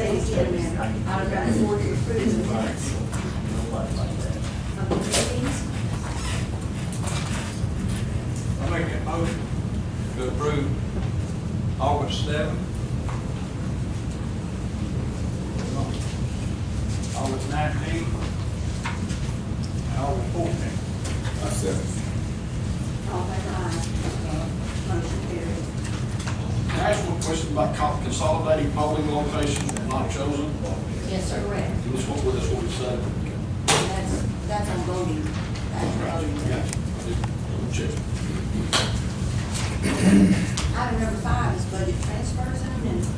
says in there, out of that board to approve the minutes of the meetings. I make a motion to approve August 7th, August 19th, and August 14th. I said, All in favor, aye. Motion carried. Can I ask one question about consolidating polling locations not chosen? Yes, sir. Correct. This one, what we said. That's on voting. That's on voting. Yeah. Check. Item number 5 is budget transfers and amendments.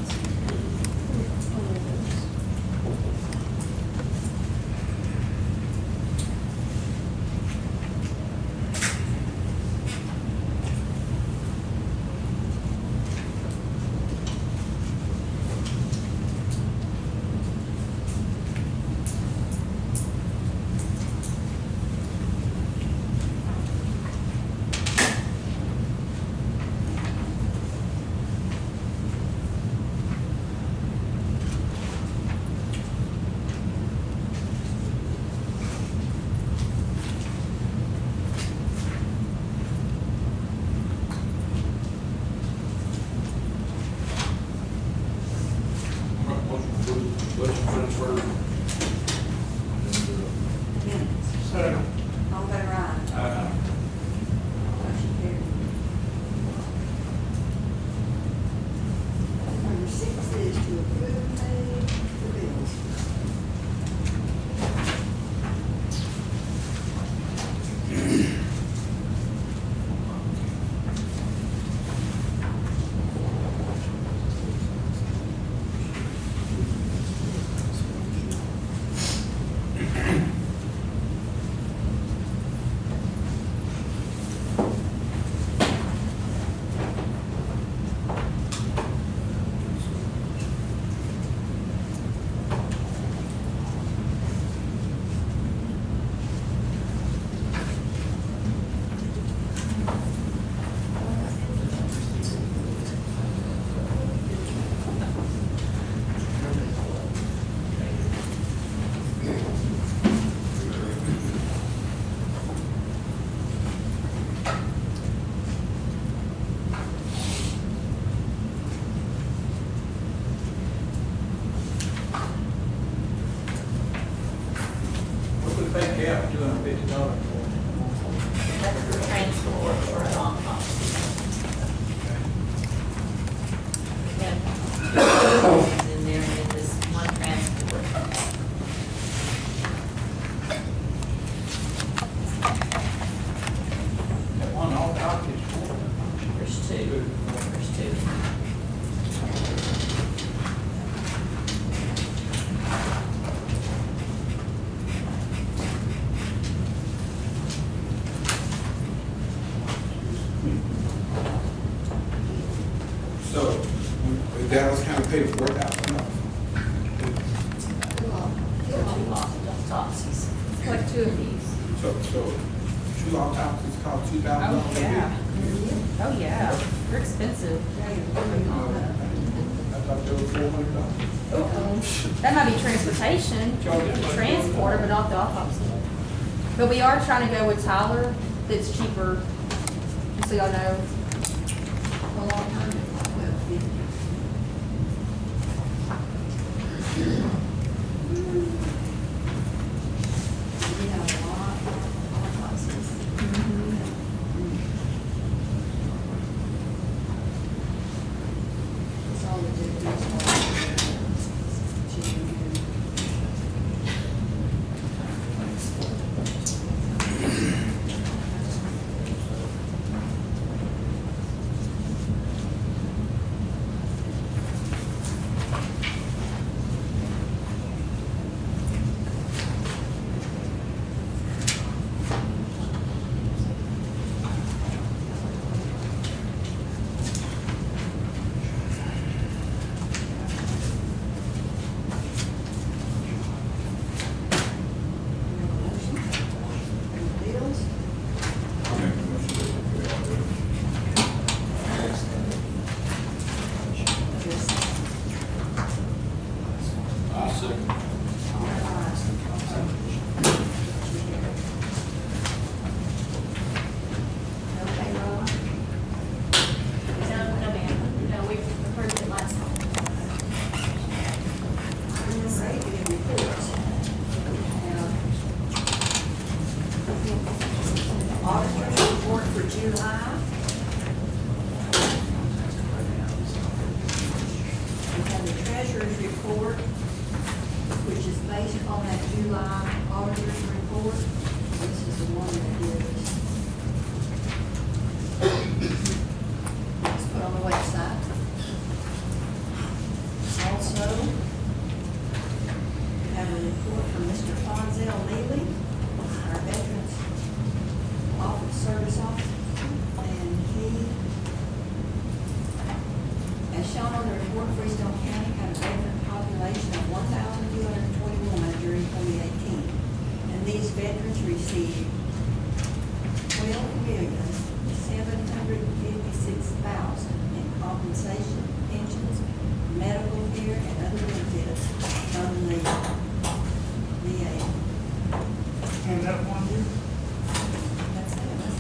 Budget transfer. Minutes. Second. All in favor, aye. Motion carried. Number 6 is to approve the bills. What would they have $250 for? That's the transport for a long haul. Yeah. In there, in this one transport. That one all out is for. There's two. There's two. so, that was kind of paperwork out. Two autopsies. Like 2 of these. So, 2 autopsies cost $2,000. Oh, yeah. Oh, yeah. They're expensive. I thought they were $400. That might be transportation, the transporter, but not the autopsy. But we are trying to go with Tyler, that's cheaper, just so y'all know. A long time, it's like 1250. We have a lot of autopsies. It's all the Auditor's report for July. We have the treasurer's report, which is based on that July auditor's report. This is the one that is, it's put on the website. Also, we have a report from Mr. Fonzel Neely, our Veterans Service Officer, and he, as shown on the report, Freestone County had a veteran population of 1,221 during 2018, and these veterans received $12,756,000 in compensation, pensions, medical care, and other benefits from the VA. And that one year? That's it. As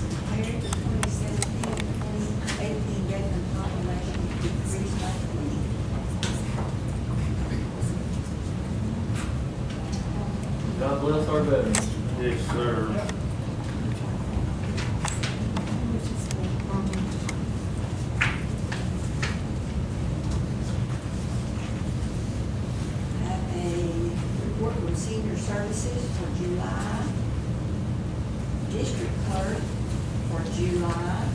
compared to 2017, 2018 veteran population decreased by 20. God bless our veterans. Yes, sir. Have a report from Senior Services for July, District Clerk for July.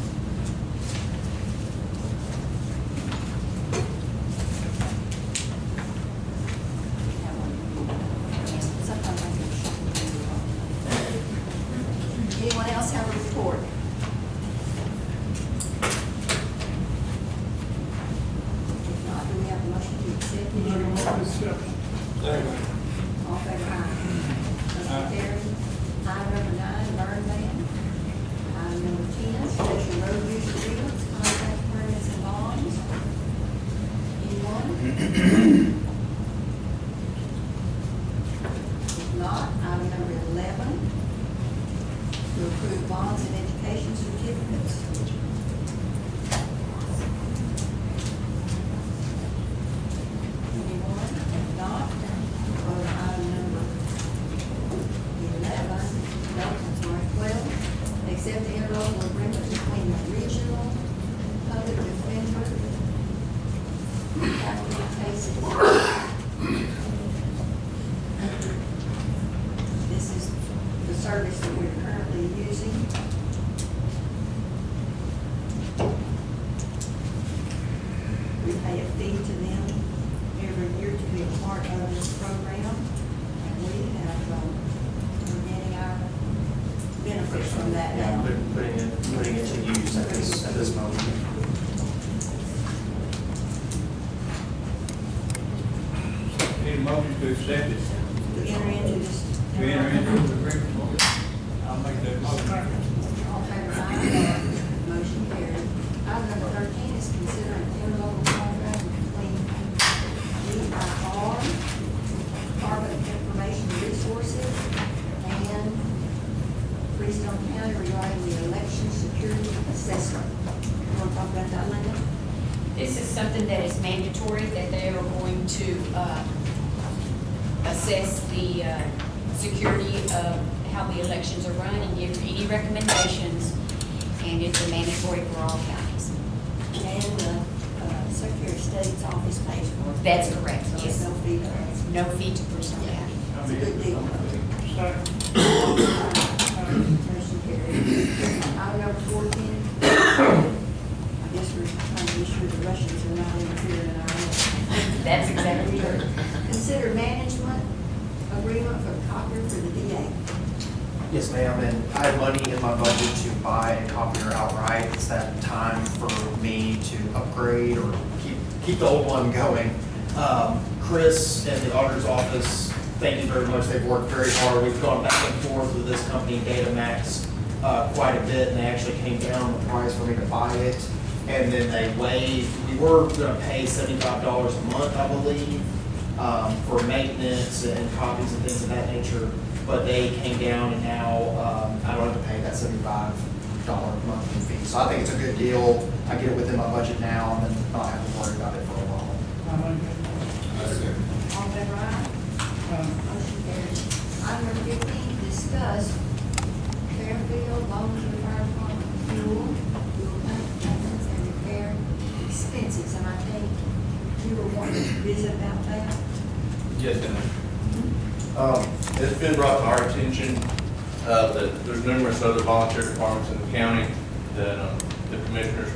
Sometimes I get shocked. Anyone else have a report? If not, do we have a motion to accept Make a it? motion to accept. Second. All in favor, aye. Motion carried. Item number 9, burn ban. Item number 10, special road use agreements, contract permits and bonds. Anyone? If not, item number 11, to approve bonds and education certificates. Anyone? If not, go to item number 12, accept the interlocal agreement between the regional public defender capital cases. This is the service that we're currently using. We pay a fee to them every year to be a part of this program, and we have, we're getting our benefits from that Yeah, now. putting it to use at this moment. Need a motion to accept it. To enter into this. To enter into the agreement. I'll make that motion. All in favor, aye. Motion carried. Item number 13 is consider an interlocal contract between DIR, Department of Information Resources, and Freestone County regarding the election security assessment. You want to talk about that, Linda? This is something that is mandatory, that they are going to assess the security of how the elections are run and give any recommendations, and it's a mandatory for all counties. And the Secretary of State's office pays for it. That's correct, So yes. it's no fee to us. No fee to Freestone Yeah. County. It's a good deal. Second. Motion carried. Item number 14. I guess we're trying to be sure the Russians are not interfering in our election. That's exactly true. Consider management agreement for copier for the DA. Yes, ma'am, and I have money in my budget to buy a copier outright. It's that time for me to upgrade or keep the old one going. Chris and the auditor's office, thank you very much. They've worked very hard. We've gone back and forth with this company, DataMax, quite a bit, and they actually came down on the price for me to buy it. And then they waived, we were gonna pay $75 a month, I believe, for maintenance and copies and things of that nature. But they came down and now, I don't have to pay that $75 monthly fee. So I think it's a good deal. I get it within my budget now and then not have to worry about it for a while. All in favor, aye. Motion carried. Item number 15, discuss loan to the fire department, fuel, maintenance and repair expenses, and I think you were wanting to visit about that. Yes, ma'am. It's been brought to our attention that there's numerous other volunteer departments in the county that the commissioners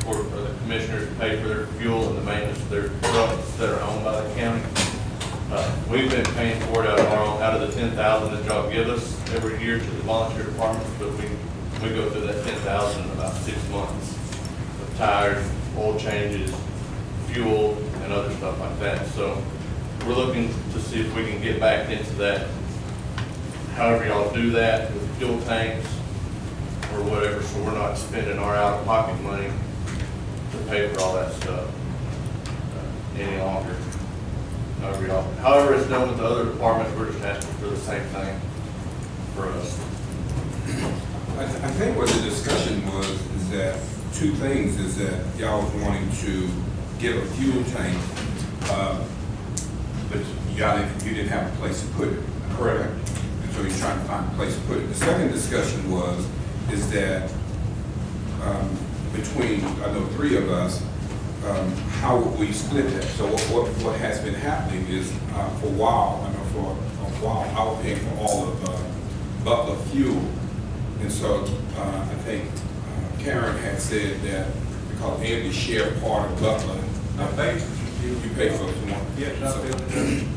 pay for their fuel and the maintenance of their trucks that are owned by the county. We've been paying for it out of the 10,000 that y'all give us every year to the volunteer departments, but we go through that 10,000 in about 6 months of tires, oil changes, fuel, and other stuff like that. So we're looking to see if we can get back into that. However y'all do that with fuel tanks or whatever, so we're not spending our out-of-pocket money to pay for all that stuff any longer. However it's done with the other departments, we're just asking for the same thing for us. I think what the discussion was is that two things is that y'all was wanting to get a fuel tank, but you didn't have a place to put it. Correct. And so you're trying to find a place to put it. The second discussion is that between, I know, three of us, how would we split that? So what has been happening is for a while, I know for a while, I was paying for all of Butler fuel. And so I think Karen had said that because Andy shared part of Butler. I paid for You paid for it more? Yes, I feel it.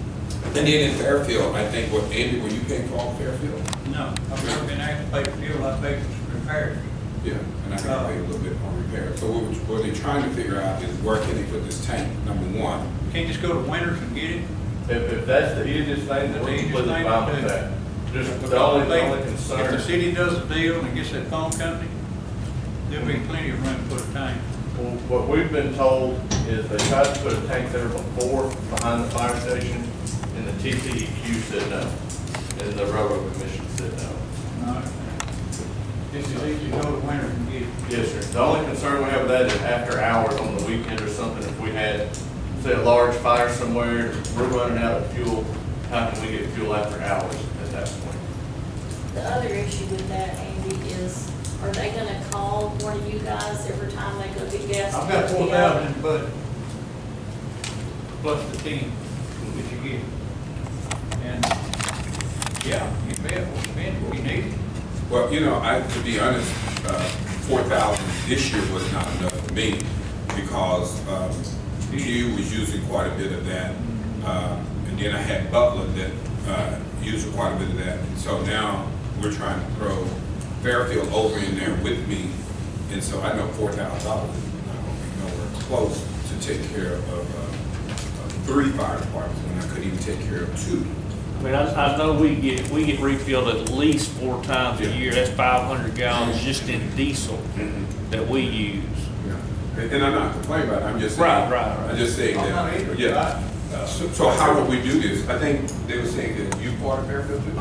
And then in Fairfield, I think, Andy, were you paying for all Fairfield? No, I've never been asked to pay for fuel, I paid for some repairs. Yeah, and I think I paid a little bit on repair. So what they're trying to figure out is where can they put this tank, number one. Can't just go to Winters and get it? If that's the easiest thing, then we're completely fine with that. Just the only If concern. the city does a deal and gets that phone company, there'll be plenty of room to put a tank. Well, what we've been told is they tried to put a tank there before, behind the fire station, and the TCEQ said no, and the railroad commission said no. No. Just as easy to go to Winters and get it. Yes, sir. The only concern we have with that is after hours on the weekend or something, if we had, say, a large fire somewhere, we're running out of fuel, how can we get fuel after hours at that point? The other issue with that, Andy, is are they gonna call one of you guys every time they go get gas? I've got 4,000 in the budget, plus the 10 that you get. And, yeah, you bet, we'll spend what you need. Well, you know, to be honest, 4,000 this year was not enough for me because Q was using quite a bit of that. And then I had Butler that used quite a bit of that. And so now we're trying to throw Fairfield over in there with me. And so I know $4,000 is not going to be nowhere close to take care of 3 fire departments when I couldn't even take care of 2. I mean, I know we get refilled at least 4 times a year. That's 500 gallons just in diesel that we use. Yeah. And I'm not complaining about it, I'm just saying. Right. I'm just saying I'm not that, either, yeah. So how would we do this? I think they were saying that you part of Fairfield too?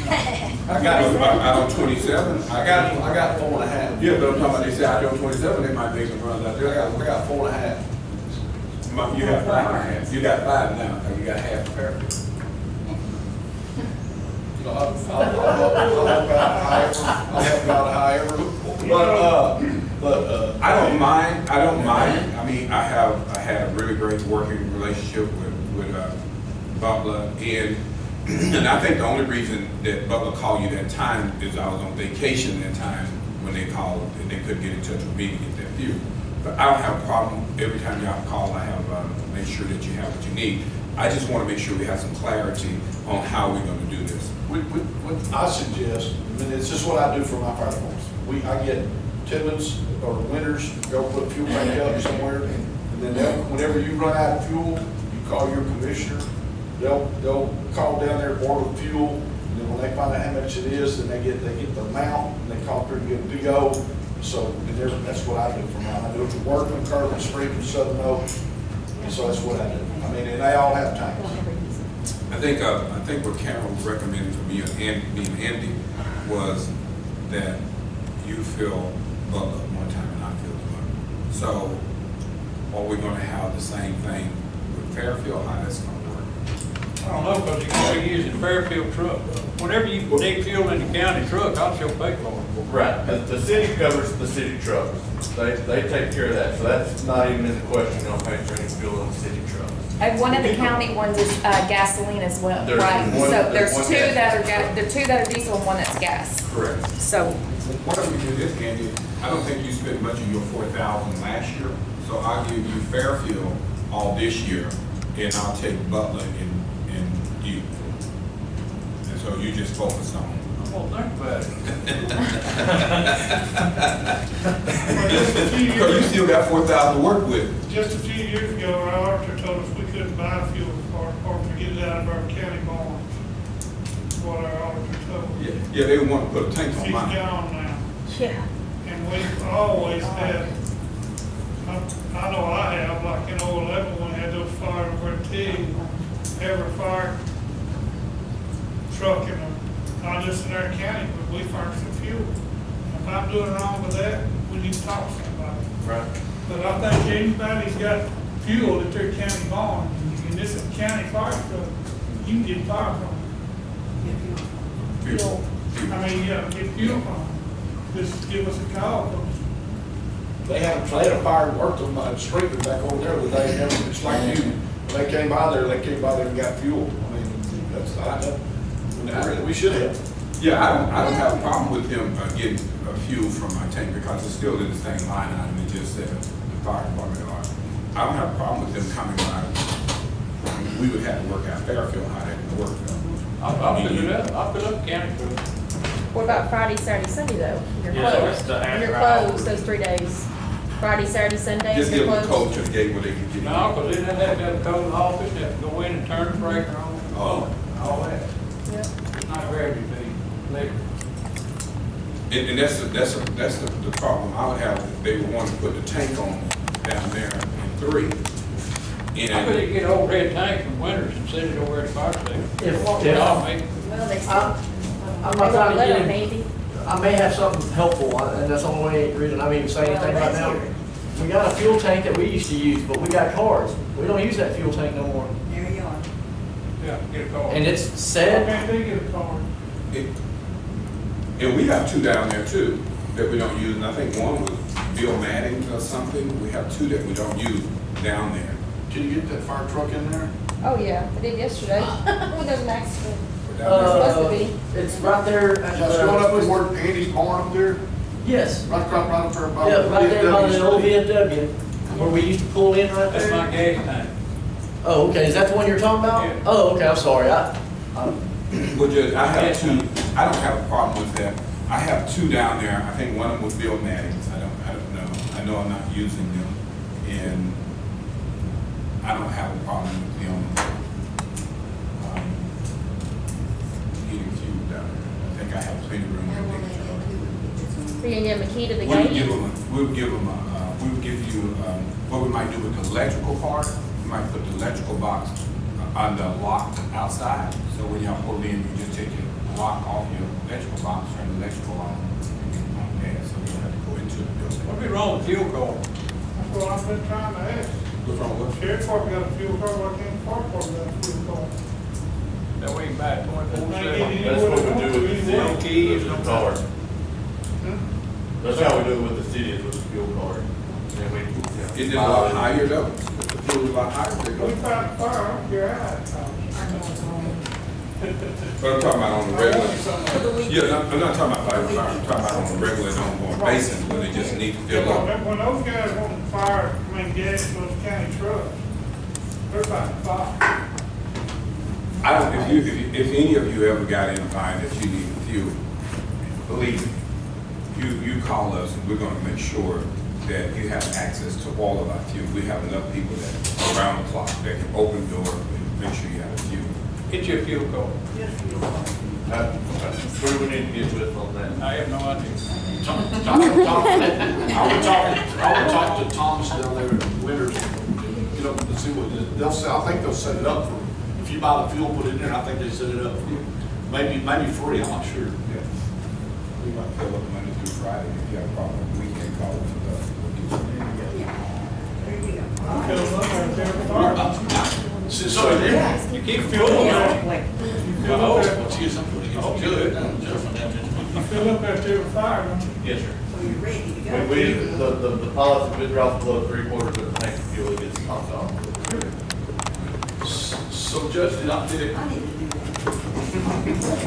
I got, Out on 27? I got 4.5. Yeah, but I'm talking about, they say out on 27, they might make some runs out there. I got 4.5. You got 5.5. You got 5 now, so you got half of Fairfield. I'll help out however. But I don't mind. I mean, I had a really great working relationship with Butler, and I think the only reason that Butler called you that time is I was on vacation that time when they called and they couldn't get in touch with me to get that fuel. But I don't have a problem every time y'all call. I have make sure that you have what you need. I just want to make sure we have some clarity on how we're going to do this. what I suggest, I mean, it's just what I do for my fire departments. I get Timmons or Winters, go put a fuel tank up somewhere, and then whenever you run out of fuel, you call your commissioner. They'll call down there, order fuel, and then when they find out how much it is, then they get the amount, and they call through and get a PO. So and that's what I do for mine. I do it for Workman, Kirkland, Springfield, Southern Oaks, and so that's what I do. I mean, and they all have tanks. I think what Carol recommended for me and Andy was that you fill Butler one time and I fill Butler. So are we going to have the same thing with Fairfield? How that's going to work? I don't know, because you can be using Fairfield truck. Whenever you dig fuel in the county truck, I'll still pay for it. Right, the city covers the city trucks. They take care of that, so that's not even in the question, on paying for any fuel in the city trucks. And one of the county ones is gasoline as well, There's right? one- So there's there's one two gas. that are there are two that are diesel and one that's gas. Correct. So, Why don't we do this, Andy? I don't think you spent much of your 4,000 last year, so I'll give you Fairfield all this year, and I'll take Butler and you. And so you just focus on. I'm gonna think about it. Because you still got 4,000 to work with. Just a few years ago, our auditor told us we couldn't buy fuel or get it out of our county bonds. That's what our auditor told us. Yeah, they want to put a tank on She's mine. gone now. Yeah. And we've always had, I know I have, like in 2011, when we had those fires over at T, every fire truck in them, not just in our county, but we furnish the fuel. If I'm doing wrong with that, we need to talk to somebody. Right. But I think anybody's got fuel at their county barn, and this is a county fire truck, you can get fire from it. Fuel. I mean, yeah, get fuel from it. Just give us a call, 'cause They had a fire and worked on my sprinkler back over there, but they never, it's like you, when they came by there and got fuel. I mean, that's, we should have. Yeah, I don't have a problem with him getting fuel from my tank because it's still in the same line item. It just said the fire department on it. I don't have a problem with them coming by. We would have to work out Fairfield how that can work. I'll pick it up, I'll put up county truck. What about Friday, Saturday, Sunday though? You're Yeah, closed. that's the after You're hours. closed those 3 days. Friday, Saturday, Sunday, Just you're give them a closed. code to the gate where they can get in. No, because then they'd have to have to go to the office, have to go in and turn the breaker on, Oh. all that. Yep. It's not gravity feed, liquor. And that's the problem I would have. If they would want to put the tank on down there in 3. How could they get an old red tank from Winters and send it over at the fire station? If- Walk if- it off, mate. Well, they still, I'm they not won't trying to let get them, in, maybe. I may have something helpful, and that's the only reason I'm even saying Well, anything right let's now. hear it. We got a fuel tank that we used to use, but we got cars. We don't use that fuel tank no more. There you are. Yeah, get a call. And it's why said, can't they get a card? And we have 2 down there too that we don't use. And I think one was Bill Maddings or something. We have 2 that we don't use down there. Can you get that fire truck in there? Oh, yeah, I did yesterday. When there's an accident. We're down there. Supposed to be. it's right there at Just going up the, and work Andy's barn up there, yes, right up there by yeah, right there by the old BMW. VFW, where we used to pull in right That's my there. gas tank. Oh, okay, is that the one you're talking about? Yeah. Oh, okay, I'm sorry, Well, Judge, I have 2. I don't have a problem with that. I have 2 down there. I think one of them was Bill Maddings. I don't know. I know I'm not using them, and I don't have a problem with them getting fuel down there. I think I have plenty of room How there. will they get to it? We can give them a key to the We would gate. give you, what we might do with the electrical part, we might put the electrical box on the lock outside. So when y'all pull in, you just take your lock off your electrical box, turn the electrical on, and get on gas, so you don't have to go into the building. What'd be wrong with fuel card? That's what I've been trying to ask. What's wrong with it? Sheriff's Department got a fuel card, why can't the fire department got a fuel card? That way you can buy it 24/7. That's what we do with the city, No keys, with no the card. Hmm? That's how we do it with the city, is with the fuel card. And we, Is it a lot higher though? If the fuel is a lot higher, they go. We fight the fire, I don't care how it costs. I know it's on. But I'm talking about on the regular. For the weekend. Yeah, I'm not talking about fire, I'm talking about on the regular and ongoing basis, where they just need to fill up. When those guys want to fire, gas in those county trucks, they're fighting fire. I don't, if any of you ever got in a bind that you need fuel, believe me, you call us and we're gonna make sure that you have access to all of our fuel. We have enough people that around the clock that can open doors and make sure you have fuel. Get your fuel card. where do we need to get with on that? I have no idea. I would talk to Thomas down there at Winters, get up and see what, I think they'll set it up for, if you buy the fuel, put it in there, I think they set it up for you. Maybe free, I'm not sure. Yeah. We might fill up Monday through Friday. If you have a problem, we can call it for us. We'll get you in. Yeah. There you go. Because I'm there, fire. So, yeah. You keep fueling it. You fill up that, Geez, I'm gonna get some good. you fill up that there with fire, don't you? Yes, sir. So you're ready to go. The policy, if it drops below 3/4 of the tank of fuel, it gets topped off. So Judge, did it, I need to do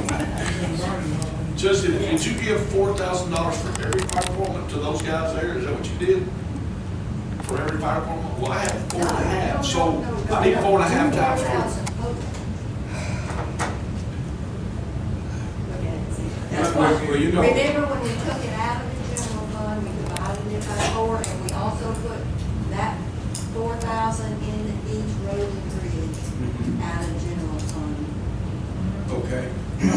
that. Judge, did you give $4,000 for every fire department to those guys there? Is that what you did? For every fire department? Well, I have 4.5, so I need 4.5 times 4. 4,000 total. Look at it, see. That's Well, why, you know- remember when we took it out of the general fund, we divided it by 4, and we also put that 4,000 in each road and bridge out of general fund. Okay.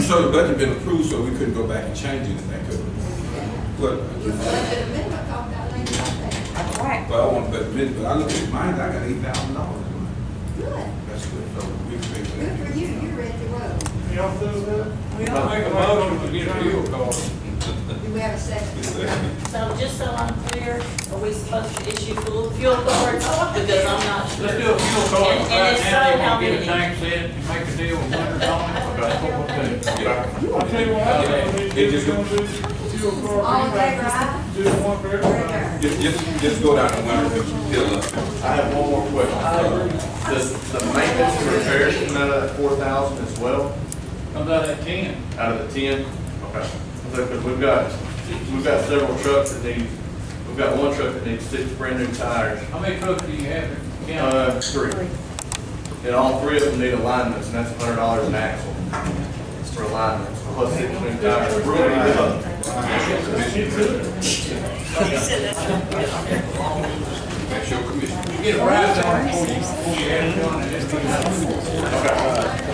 So the budget been approved, so we couldn't go back and change anything, could we? But, The budget amendment talked about things like that. That's right. but I want, but I look at mine, I got $8,000 in mine. Good, That's good, so we can fix that. good for you, you're ready to roll. Y'all feel that? I'll make a motion to get a fuel card. Do we have a second? So just so I'm clear, are we supposed to issue fuel cards? Because I'm not sure. Let's do a fuel card And right if so, now, how you get a many? tank set, you make a deal with Winter on it. That's what we'll do. I'll tell you what, I think It we're just- gonna do fuel card. All in favor, aye? Do one for everybody. Just go down the winter, fill up. I have one more question. Does the maintenance and repairs come out of that 4,000 as well? Comes out at 10. Out of the 10? Okay. Because we've got several trucks that need, we've got one truck that needs 6 brand new tires. How many trucks do you have in the county? 3. And all 3 of them need alignments, and that's $100 an axle for alignments, plus 6 new tires. Really good. That's your commission. You get a price on it before you have it done, and just. Okay.